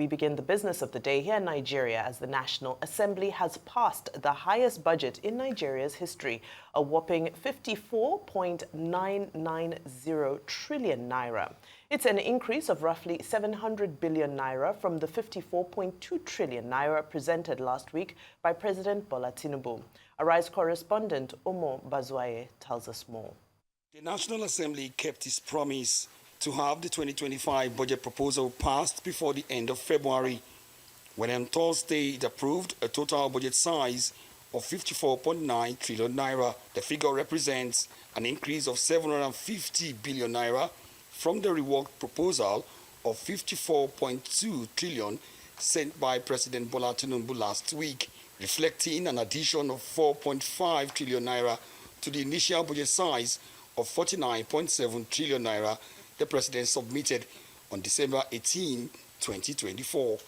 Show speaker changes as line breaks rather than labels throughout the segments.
We begin the business of the day here in Nigeria as the National Assembly has passed the highest budget in Nigeria's history, a whopping 54.990 trillion naira. It's an increase of roughly 700 billion naira from the 54.2 trillion naira presented last week by President Bola Tinubu. Arise correspondent Omo Bazwaye tells us more.
The National Assembly kept its promise to have the 2025 budget proposal passed before the end of February, when on Thursday it approved a total budget size of 54.9 trillion naira. The figure represents an increase of 750 billion naira from the reworked proposal of 54.2 trillion sent by President Bola Tinubu last week, reflecting an addition of 4.5 trillion naira to the initial budget size of 49.7 trillion naira the President submitted on December 18, 2024.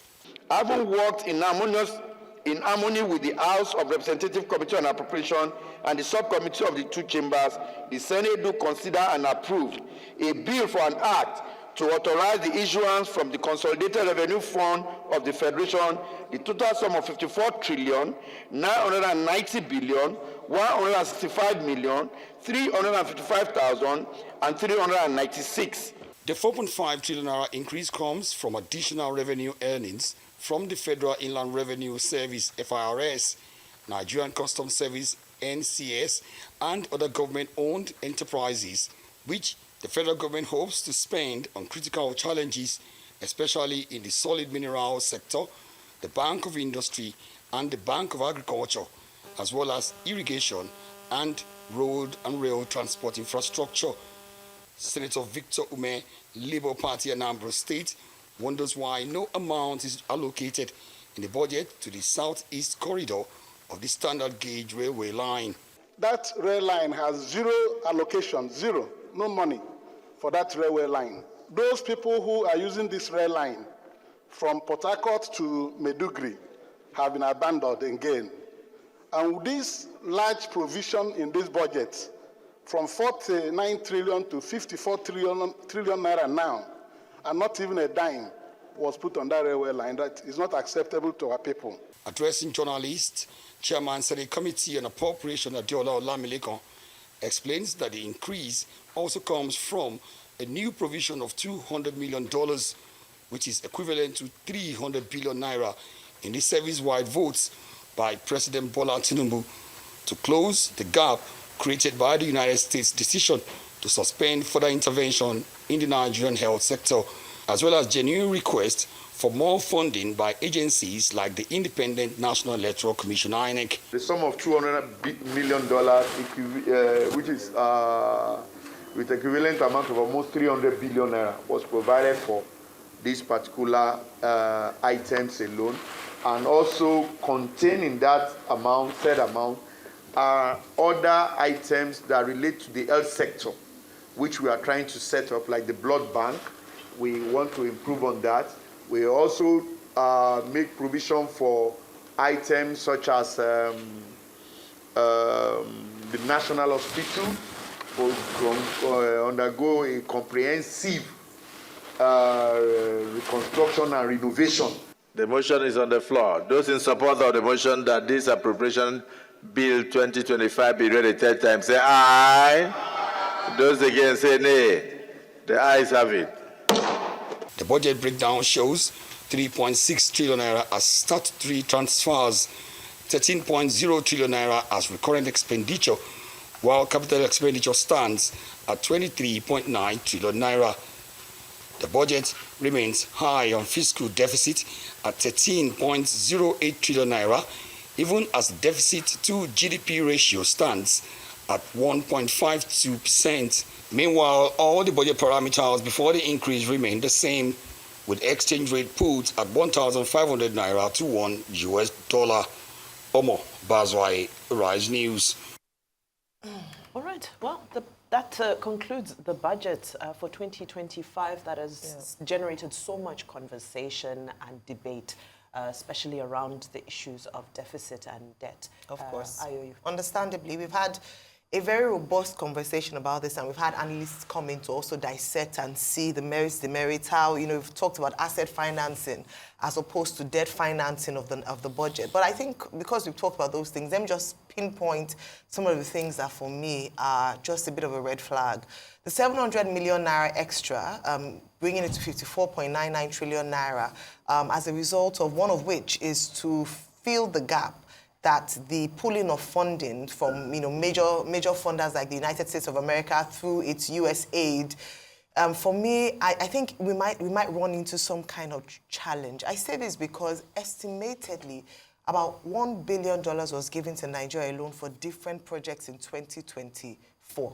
Having worked in harmony with the House of Representative Committee on Appropriation and the subcommittee of the two chambers, the Senate do consider and approve a bill for an act to authorize the issuance from the Consolidated Revenue Fund of the Federation the total sum of 54,990,165,355,396.
The 4.5 trillion naira increase comes from additional revenue earnings from the Federal Inland Revenue Service (FIRS), Nigerian Customs Service (NCS), and other government-owned enterprises, which the federal government hopes to spend on critical challenges, especially in the solid mineral sector, the Bank of Industry, and the Bank of Agriculture, as well as irrigation and road and rail transport infrastructure. Senator Victor Ume, Labour Party Anambra State, wonders why no amount is allocated in the budget to the southeast corridor of the standard gauge railway line.
That rail line has zero allocation, zero, no money for that railway line. Those people who are using this rail line from Port Harcourt to Maiduguri have been abandoned again. And with this large provision in this budget, from 49 trillion to 54 trillion naira now, and not even a dime was put on that railway line. That is not acceptable to our people.
Addressing journalists, Chairman Senate Committee on Appropriation Adeola Olamilekan explains that the increase also comes from a new provision of $200 million, which is equivalent to 300 billion naira in the service-wide votes by President Bola Tinubu to close the gap created by the United States' decision to suspend further intervention in the Nigerian health sector, as well as genuine requests for more funding by agencies like the Independent National Electoral Commission, INEC.
The sum of $200 million, which is with equivalent amount of almost 300 billion naira, was provided for these particular items alone, and also containing that amount, said amount, are other items that relate to the health sector, which we are trying to set up, like the blood bank. We want to improve on that. We also make provision for items such as the National Hospital will undergo a comprehensive reconstruction and renovation.
The motion is on the floor. Those in support of the motion that this appropriation Bill 2025 be read a third time, say aye. Those against say nay. The ayes have it.
The budget breakdown shows 3.6 trillion naira as statutory transfers, 13.0 trillion naira as recurrent expenditure, while capital expenditure stands at 23.9 trillion naira. The budget remains high on fiscal deficit at 13.08 trillion naira, even as the deficit to GDP ratio stands at 1.52%. Meanwhile, all the budget parameters before the increase remain the same, with exchange rate put at 1,500 naira to $1. Omo Bazwai, Rise News.
All right. Well, that concludes the budget for 2025 that has generated so much conversation and debate, especially around the issues of deficit and debt.
Of course.
Ayoyo.
Understandably, we've had
a very robust conversation about this, and we've had analysts come in to also dissect and see the merits, demerits, how, we've talked about asset financing as opposed to debt financing of the budget. But I think because we've talked about those things, let me just pinpoint some of the things that for me are just a bit of a red flag. The 700 million naira extra, bringing it to 54.99 trillion naira, as a result of one of which is to fill the gap that the pooling of funding from major funders like the United States of America through its U.S. aid, for me, I think we might run into some kind of challenge. I say this because estimatedly about $1 billion was given to Nigeria alone for different projects in 2024.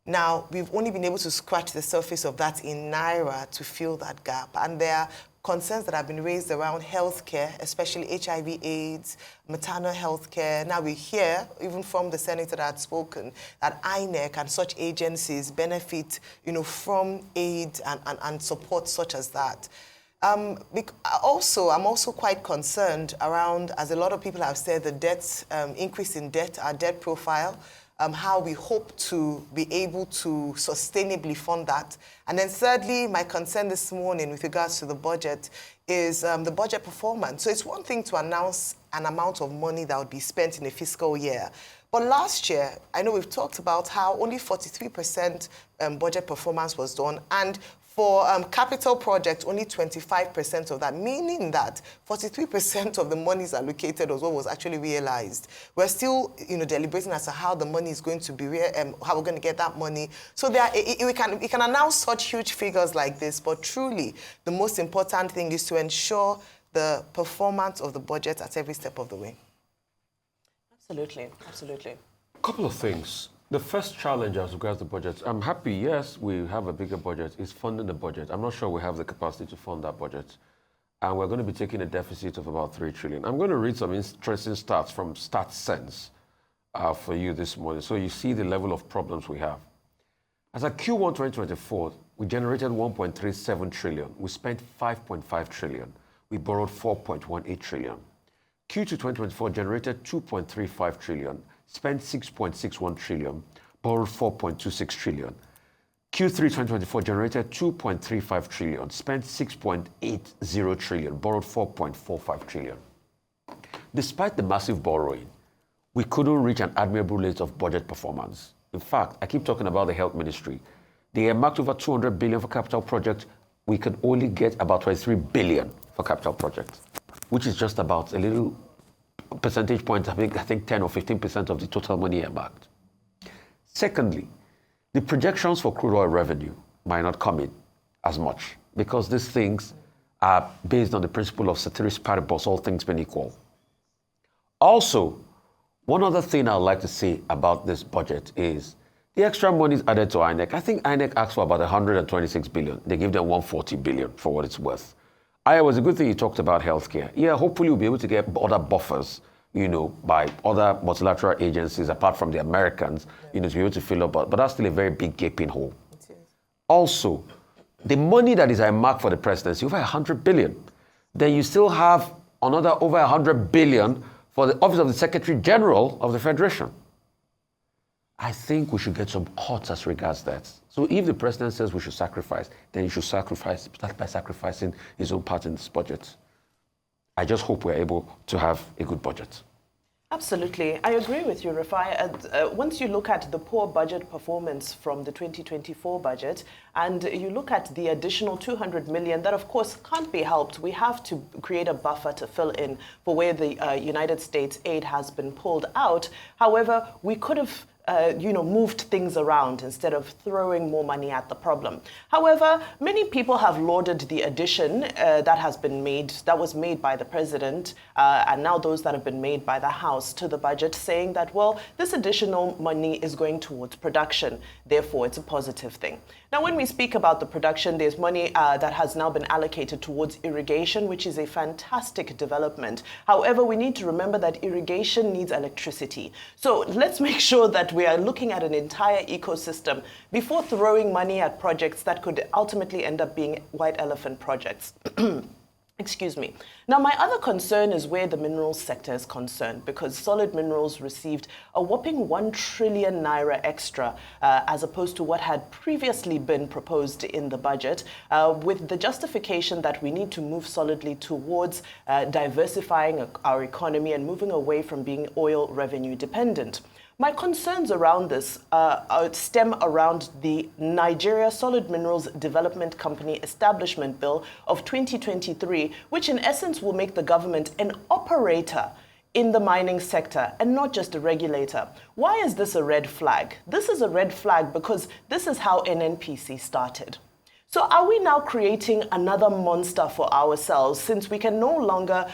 Now, we've only been able to scratch the surface of that in Naira to fill that gap. And there are concerns that have been raised around healthcare, especially HIV/AIDS, maternal healthcare. Now we hear, even from the senator that had spoken, that INEC and such agencies benefit, from aid and support such as that. I'm also quite concerned around, as a lot of people have said, the debts, increase in debt, our debt profile, how we hope to be able to sustainably fund that. And then thirdly, my concern this morning with regards to the budget is the budget performance. So it's one thing to announce an amount of money that would be spent in a fiscal year. But last year, I know we've talked about how only 43% budget performance was done, and for capital projects, only 25% of that, meaning that 43% of the monies allocated was what was actually realized. We're still, deliberating as to how the money is going to be, how we're going to get that money. So we can announce such huge figures like this, but truly, the most important thing is to ensure the performance of the budget at every step of the way. Absolutely, absolutely.
A couple of things. The first challenge as regards the budget, I'm happy, yes, we have a bigger budget, is funding the budget. I'm not sure we have the capacity to fund that budget. And we're going to be taking a deficit of about 3 trillion. I'm going to read some interesting stats from StatSense for you this morning, so you see the level of problems we have. As at Q1 2024, we generated 1.37 trillion. We spent 5.5 trillion. We borrowed 4.18 trillion. Q2 2024 generated 2.35 trillion. Spent 6.61 trillion, borrowed 4.26 trillion. Q3 2024 generated 2.35 trillion, spent 6.80 trillion, borrowed 4.45 trillion. Despite the massive borrowing, we couldn't reach an admirable rate of budget performance. In fact, I keep talking about the health ministry. They earmarked over 200 billion for capital projects. We could only get about 23 billion for capital projects, which is just about a little percentage points, I think 10 or 15% of the total money earmarked. Secondly, the projections for crude oil revenue might not come in as much because these things are based on the principle of ceteris paribus, all things being equal. Also, one other thing I'd like to say about this budget is the extra money is added to INEC. I think INEC asked for about 126 billion. They give them 140 billion for what it's worth. It was a good thing you talked about healthcare. Yeah, hopefully we'll be able to get other buffers, by other multilateral agencies apart from the Americans, to be able to fill up. But that's still a very big gaping hole. Also, the money that is earmarked for the presidency, over 100 billion. Then you still have another over 100 billion for the Office of the Secretary General of the Federation. I think we should get some cuts as regards that. So if the president says we should sacrifice, then he should start by sacrificing his own part in this budget. I just hope we're able to have a good budget.
Absolutely. I agree with you, Rufai. Once you look at the poor budget performance from the 2024 budget, and you look at the additional 200 million, that of course can't be helped. We have to create a buffer to fill in for where the United States aid has been pulled out. However, we could have moved things around instead of throwing more money at the problem. However, many people have lauded the addition that was made by the president, and now those that have been made by the House to the budget, saying that, well, this additional money is going towards production. Therefore, it's a positive thing. Now, when we speak about the production, there's money that has now been allocated towards irrigation, which is a fantastic development. However, we need to remember that irrigation needs electricity. So let's make sure that we are looking at an entire ecosystem before throwing money at projects that could ultimately end up being white elephant projects. Excuse me. Now, my other concern is where the minerals sector is concerned, because solid minerals received a whopping 1 trillion naira extra as opposed to what had previously been proposed in the budget, with the justification that we need to move solidly towards diversifying our economy and moving away from being oil revenue dependent. My concerns around this stem around the Nigeria Solid Minerals Development Company Establishment Bill of 2023, which in essence will make the government an operator in the mining sector and not just a regulator. Why is this a red flag? This is a red flag because this is how NNPC started. So are we now creating another monster for ourselves since we can no longer,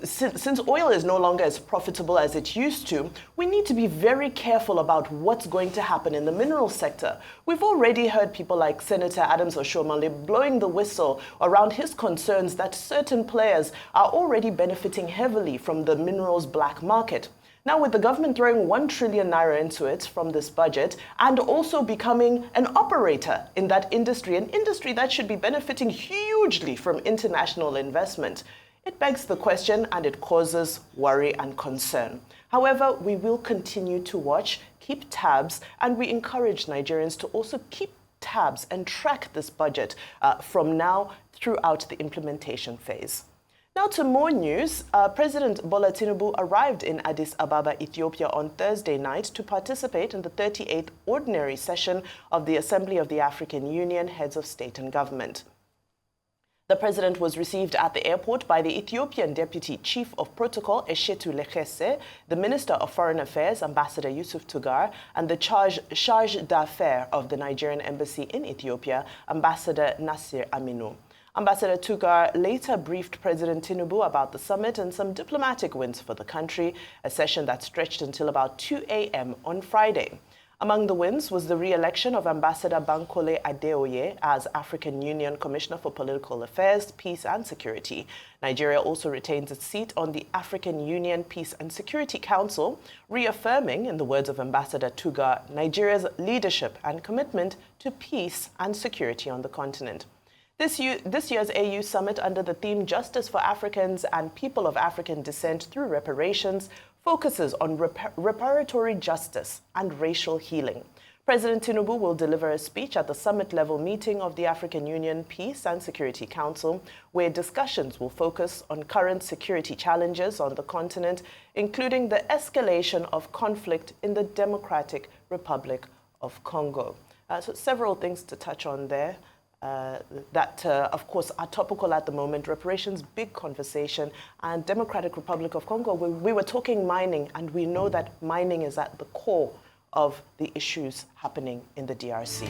since oil is no longer as profitable as it used to? We need to be very careful about what's going to happen in the mineral sector. We've already heard people like Senator Adams Oshomale blowing the whistle around his concerns that certain players are already benefiting heavily from the minerals black market. Now, with the government throwing 1 trillion naira into it from this budget and also becoming an operator in that industry, an industry that should be benefiting hugely from international investment, it begs the question and it causes worry and concern. However, we will continue to watch, keep tabs, and we encourage Nigerians to also keep tabs and track this budget from now throughout the implementation phase. Now to more news. President Bola Tinubu arrived in Addis Ababa, Ethiopia on Thursday night to participate in the 38th Ordinary Session of the Assembly of the African Union Heads of State and Government. The president was received at the airport by the Ethiopian Deputy Chief of Protocol, Eshetu Lekese, the Minister of Foreign Affairs, Ambassador Yusuf Tugar, and the Charge d'Affaires of the Nigerian Embassy in Ethiopia, Ambassador Nasir Aminu. Ambassador Tugar later briefed President Tinubu about the summit and some diplomatic wins for the country, a session that stretched until about 2 a.m. on Friday. Among the wins was the re-election of Ambassador Bankole Adeoye as African Union Commissioner for Political Affairs, Peace and Security. Nigeria also retains its seat on the African Union Peace and Security Council, reaffirming, in the words of Ambassador Tugar, Nigeria's leadership and commitment to peace and security on the continent. This year's AU summit, under the theme Justice for Africans and People of African Descent Through Reparations, focuses on reparatory justice and racial healing. President Tinubu will deliver a speech at the summit-level meeting of the African Union Peace and Security Council, where discussions will focus on current security challenges on the continent, including the escalation of conflict in the Democratic Republic of Congo. So several things to touch on there. That, of course, are topical at the moment. Reparations, big conversation. And Democratic Republic of Congo, we were talking mining, and we know that mining is at the core of the issues happening in the DRC.